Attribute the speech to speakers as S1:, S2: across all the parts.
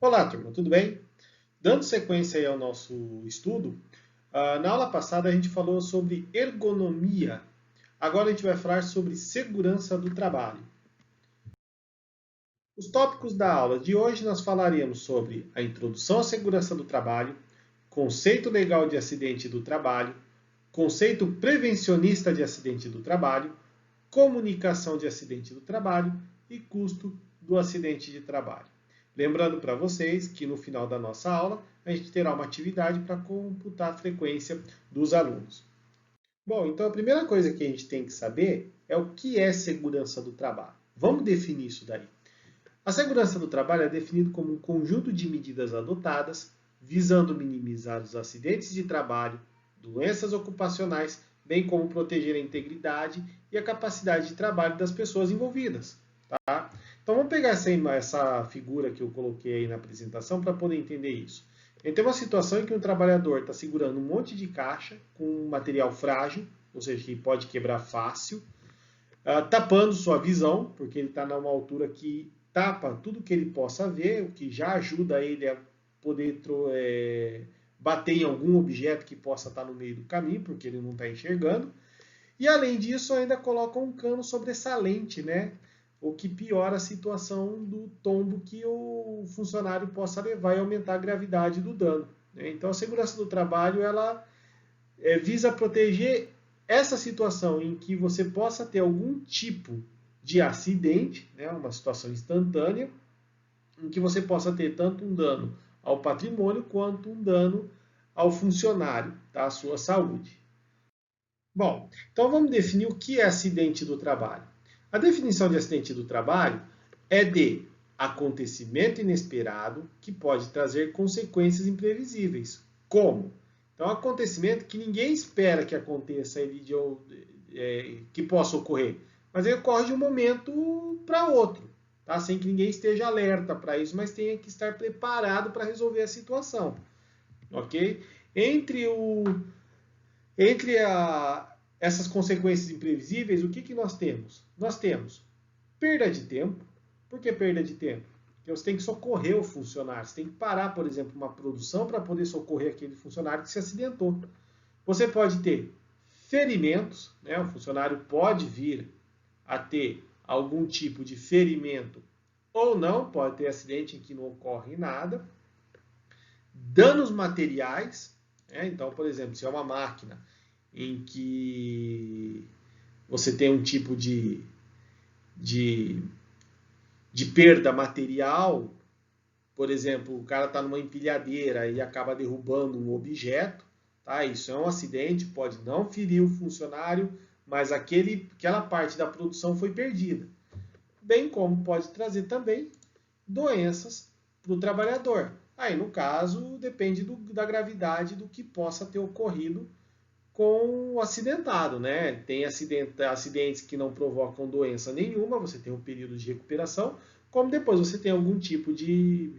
S1: Olá, turma, tudo bem? Dando sequência aí ao nosso estudo, na aula passada a gente falou sobre ergonomia. Agora a gente vai falar sobre segurança do trabalho. Os tópicos da aula de hoje nós falaremos sobre a introdução à segurança do trabalho, conceito legal de acidente do trabalho, conceito prevencionista de acidente do trabalho, comunicação de acidente do trabalho e custo do acidente de trabalho. Lembrando para vocês que no final da nossa aula a gente terá uma atividade para computar a frequência dos alunos. Bom, então a primeira coisa que a gente tem que saber é o que é segurança do trabalho. Vamos definir isso daí. A segurança do trabalho é definido como um conjunto de medidas adotadas visando minimizar os acidentes de trabalho, doenças ocupacionais, bem como proteger a integridade e a capacidade de trabalho das pessoas envolvidas. Tá? Então vamos pegar essa figura que eu coloquei aí na apresentação para poder entender isso. A gente tem uma situação em que um trabalhador está segurando um monte de caixa com um material frágil, ou seja, que pode quebrar fácil, tapando sua visão, porque ele está numa altura que tapa tudo que ele possa ver, o que já ajuda ele a poder bater em algum objeto que possa estar no meio do caminho, porque ele não está enxergando. E além disso, ainda coloca um cano sobressalente, né? O que piora a situação do tombo que o funcionário possa levar e aumentar a gravidade do dano. Então, a segurança do trabalho ela visa proteger essa situação em que você possa ter algum tipo de acidente, né, uma situação instantânea, em que você possa ter tanto um dano ao patrimônio quanto um dano ao funcionário, tá, à sua saúde. Bom, então vamos definir o que é acidente do trabalho. A definição de acidente do trabalho é de acontecimento inesperado que pode trazer consequências imprevisíveis. Como? Então, acontecimento que ninguém espera que aconteça, que possa ocorrer, mas ele ocorre de um momento para outro, tá? Sem que ninguém esteja alerta para isso, mas tenha que estar preparado para resolver a situação, ok? Entre essas consequências imprevisíveis, o que nós temos? Nós temos perda de tempo. Por que perda de tempo? Porque você tem que socorrer o funcionário. Você tem que parar, por exemplo, uma produção para poder socorrer aquele funcionário que se acidentou. Você pode ter ferimentos, né? O funcionário pode vir a ter algum tipo de ferimento ou não, pode ter acidente em que não ocorre nada. Danos materiais, né? Então, por exemplo, se é uma máquina em que você tem um tipo de perda material, por exemplo, o cara está numa empilhadeira e acaba derrubando um objeto, tá? Isso é um acidente, pode não ferir o funcionário, mas aquela parte da produção foi perdida. Bem como pode trazer também doenças para o trabalhador. Aí, no caso, depende da gravidade do que possa ter ocorrido com o acidentado, né? Tem acidentes que não provocam doença nenhuma, você tem um período de recuperação, como depois você tem algum tipo de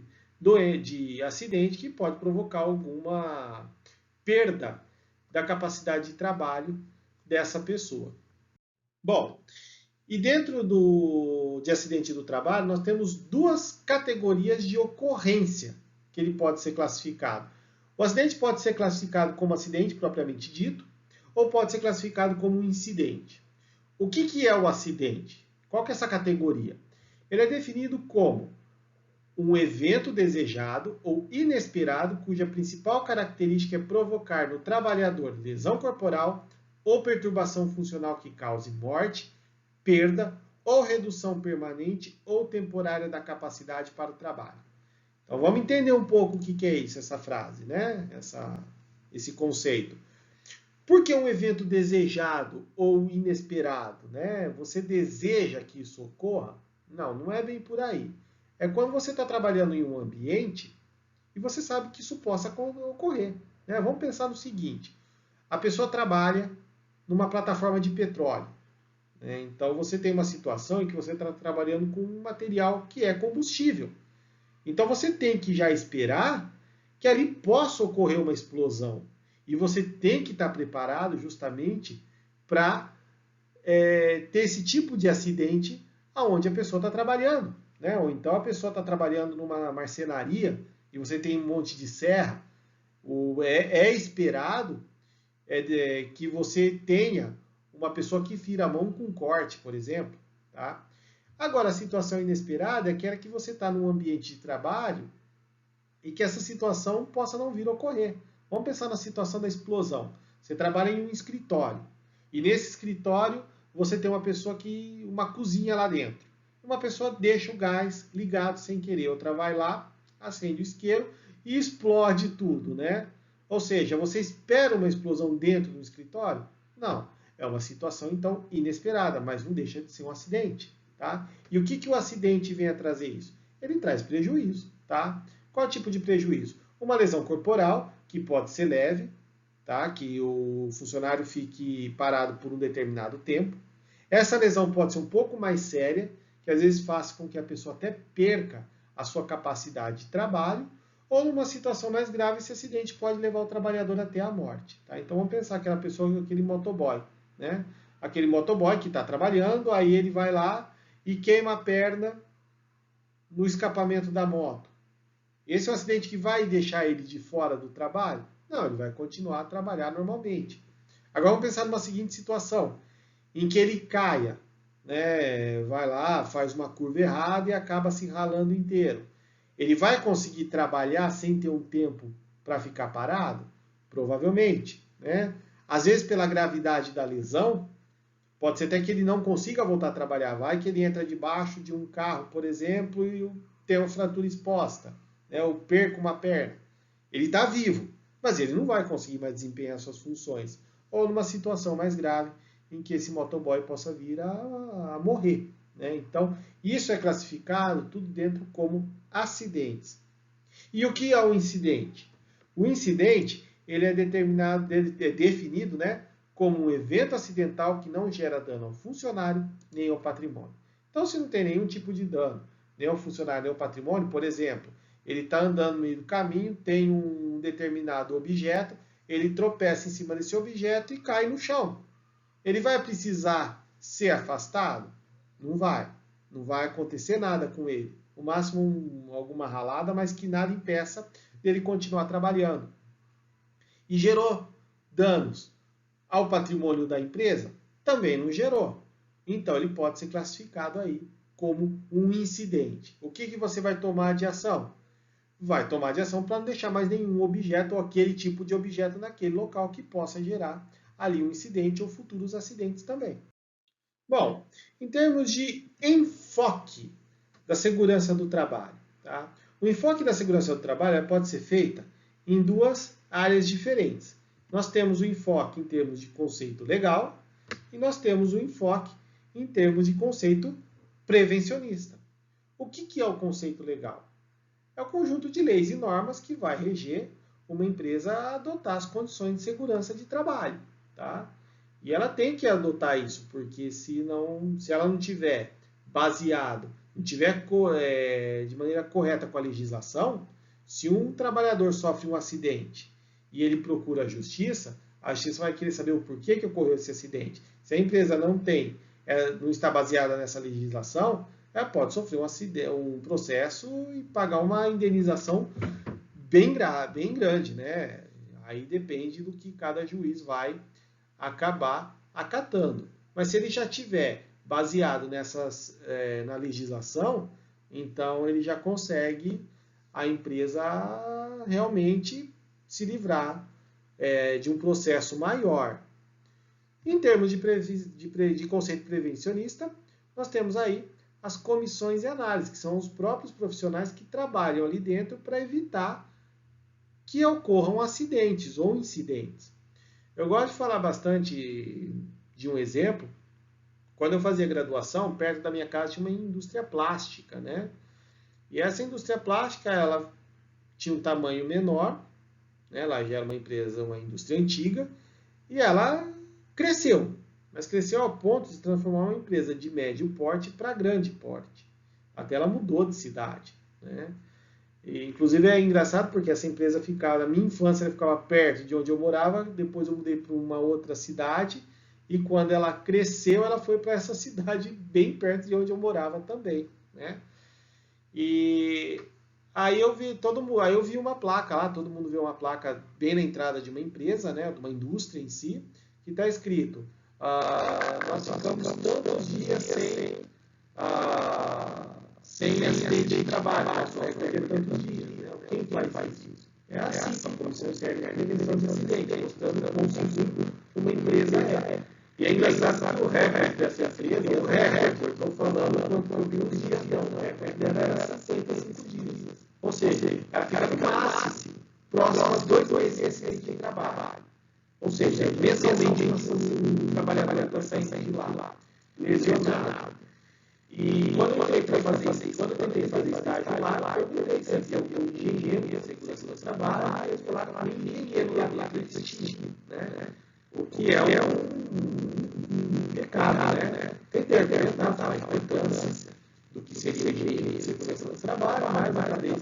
S1: acidente que pode provocar alguma perda da capacidade de trabalho dessa pessoa. Bom, e dentro de acidente do trabalho, nós temos duas categorias de ocorrência que ele pode ser classificado. O acidente pode ser classificado como acidente propriamente dito, ou pode ser classificado como um incidente. O que é o acidente? Qual que é essa categoria? Ele é definido como um evento desejado ou inesperado cuja principal característica é provocar no trabalhador lesão corporal ou perturbação funcional que cause morte, perda ou redução permanente ou temporária da capacidade para o trabalho. Então vamos entender um pouco o que é isso, essa frase, né? Esse conceito. Por que um evento desejado ou inesperado, né? Você deseja que isso ocorra? Não, não é bem por aí. É quando você está trabalhando em um ambiente e você sabe que isso possa ocorrer. Né? Vamos pensar no seguinte: a pessoa trabalha numa plataforma de petróleo. Né? Então você tem uma situação em que você está trabalhando com um material que é combustível. Então você tem que já esperar que ali possa ocorrer uma explosão. E você tem que estar preparado justamente para ter esse tipo de acidente aonde a pessoa está trabalhando. né? Ou então a pessoa está trabalhando numa marcenaria e você tem um monte de serra, é esperado que você tenha uma pessoa que fira a mão com corte, por exemplo. Tá? Agora, a situação inesperada é aquela que você está num ambiente de trabalho e que essa situação possa não vir a ocorrer. Vamos pensar na situação da explosão. Você trabalha em um escritório e nesse escritório você tem uma cozinha lá dentro. Uma pessoa deixa o gás ligado sem querer, outra vai lá, acende o isqueiro e explode tudo, né? Ou seja, você espera uma explosão dentro do escritório? Não. É uma situação, então, inesperada, mas não deixa de ser um acidente, tá? E o que o acidente vem a trazer isso? Ele traz prejuízo, tá? Qual tipo de prejuízo? Uma lesão corporal, que pode ser leve, tá? Que o funcionário fique parado por um determinado tempo. Essa lesão pode ser um pouco mais séria, que às vezes faz com que a pessoa até perca a sua capacidade de trabalho, ou numa situação mais grave, esse acidente pode levar o trabalhador até a morte. Tá? Então vamos pensar aquela pessoa, aquele motoboy, né? Aquele motoboy que está trabalhando, aí ele vai lá e queima a perna no escapamento da moto. Esse é um acidente que vai deixar ele de fora do trabalho? Não, ele vai continuar a trabalhar normalmente. Agora vamos pensar numa seguinte situação, em que ele caia, né? Vai lá, faz uma curva errada e acaba se ralando inteiro. Ele vai conseguir trabalhar sem ter um tempo para ficar parado? Provavelmente, né? Às vezes, pela gravidade da lesão, pode ser até que ele não consiga voltar a trabalhar. Vai que ele entra debaixo de um carro, por exemplo, e tem uma fratura exposta, né? Ou perca uma perna. Ele está vivo, mas ele não vai conseguir mais desempenhar suas funções. Ou numa situação mais grave, em que esse motoboy possa vir a morrer. Né? Então, isso é classificado tudo dentro como acidentes. E o que é o incidente? O incidente ele é definido, né, como um evento acidental que não gera dano ao funcionário nem ao patrimônio. Então, se não tem nenhum tipo de dano, nem ao funcionário nem ao patrimônio, por exemplo, ele está andando no meio do caminho, tem um determinado objeto, ele tropeça em cima desse objeto e cai no chão. Ele vai precisar ser afastado? Não vai. Não vai acontecer nada com ele. O máximo alguma ralada, mas que nada impeça dele continuar trabalhando. E gerou danos ao patrimônio da empresa? Também não gerou. Então ele pode ser classificado aí como um incidente. O que você vai tomar de ação? Vai tomar de ação para não deixar mais nenhum objeto ou aquele tipo de objeto naquele local que possa gerar ali um incidente ou futuros acidentes também. Bom, em termos de enfoque da segurança do trabalho, tá? O enfoque da segurança do trabalho pode ser feita em duas áreas diferentes. Nós temos o enfoque em termos de conceito legal e nós temos o enfoque em termos de conceito prevencionista. O que é o conceito legal? É o conjunto de leis e normas que vai reger uma empresa a adotar as condições de segurança de trabalho, tá? E ela tem que adotar isso, porque se ela não tiver baseado, não tiver de maneira correta com a legislação, se um trabalhador sofre um acidente e ele procura a justiça vai querer saber o porquê que ocorreu esse acidente. Se a empresa não está baseada nessa legislação, ela pode sofrer um processo e pagar uma indenização bem grande, né? Aí depende do que cada juiz vai acabar acatando. Mas se ele já tiver baseado na legislação, então ele já consegue a empresa realmente se livrar de um processo maior. Em termos de conceito prevencionista, nós temos aí as comissões de análise, que são os próprios profissionais que trabalham ali dentro para evitar que ocorram acidentes ou incidentes. Eu gosto de falar bastante de um exemplo. Quando eu fazia graduação, perto da minha casa tinha uma indústria plástica, né? E essa indústria plástica, ela tinha um tamanho menor, né? Ela já era uma empresa, uma indústria antiga, e ela cresceu, mas cresceu ao ponto de se transformar uma empresa de médio porte para grande porte. Até ela mudou de cidade, né? E, inclusive é engraçado porque essa empresa ficava, na minha infância, ela ficava perto de onde eu morava, depois eu mudei para uma outra cidade, e quando ela cresceu, ela foi para essa cidade bem perto de onde eu morava também, né? E aí eu vi uma placa lá, todo mundo vê uma placa bem na entrada de uma empresa, né, de uma indústria em si, que está escrito: nós ficamos tantos dias sem acidente de trabalho, porque tantos dias, né? Quem faz isso? É assim, como você serve a prevenção de acidente, mostrando quão seguro uma empresa é. E é engraçado que o recorde dessa empresa, o recorde, estou falando quantos dias não, o recorde dela era 65 dias. Ou seja, ela fica no máximo próximo aos 2 meses de trabalho. Ou seja, mensalmente um trabalhador está saindo de lá, lesionado. E quando eu tentei fazer estágio lá, eu perguntei se eu engenheiro de segurança do trabalho, eu falaram que nem engenheiro lá existia, né? O que é um pecado, né? Tentei argumentar a importância do que seria engenheiro de segurança do trabalho, mas acabei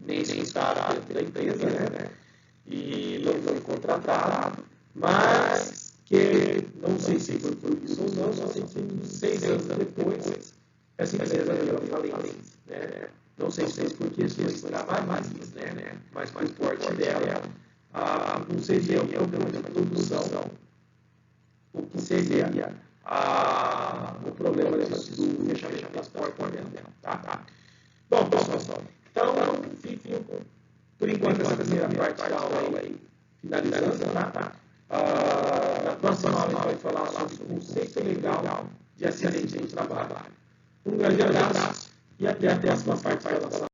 S1: nem escutado dentro da empresa, né? E não foi contratado, mas que não sei se foi por isso ou não, só sei que 6 anos depois, essa empresa veio a falência, né? Não sei se foi por questões trabalhistas, né? Mas por porte dela, não seria o problema de produção, o que seria o problema do fechamento das portas dela, tá? Bom, pessoal, então, por enquanto, essa primeira parte da aula aí, finalizando, tá? Na próxima aula, a gente vai falar sobre o conceito legal de acidente de trabalho. Um grande abraço e até a próxima parte da nossa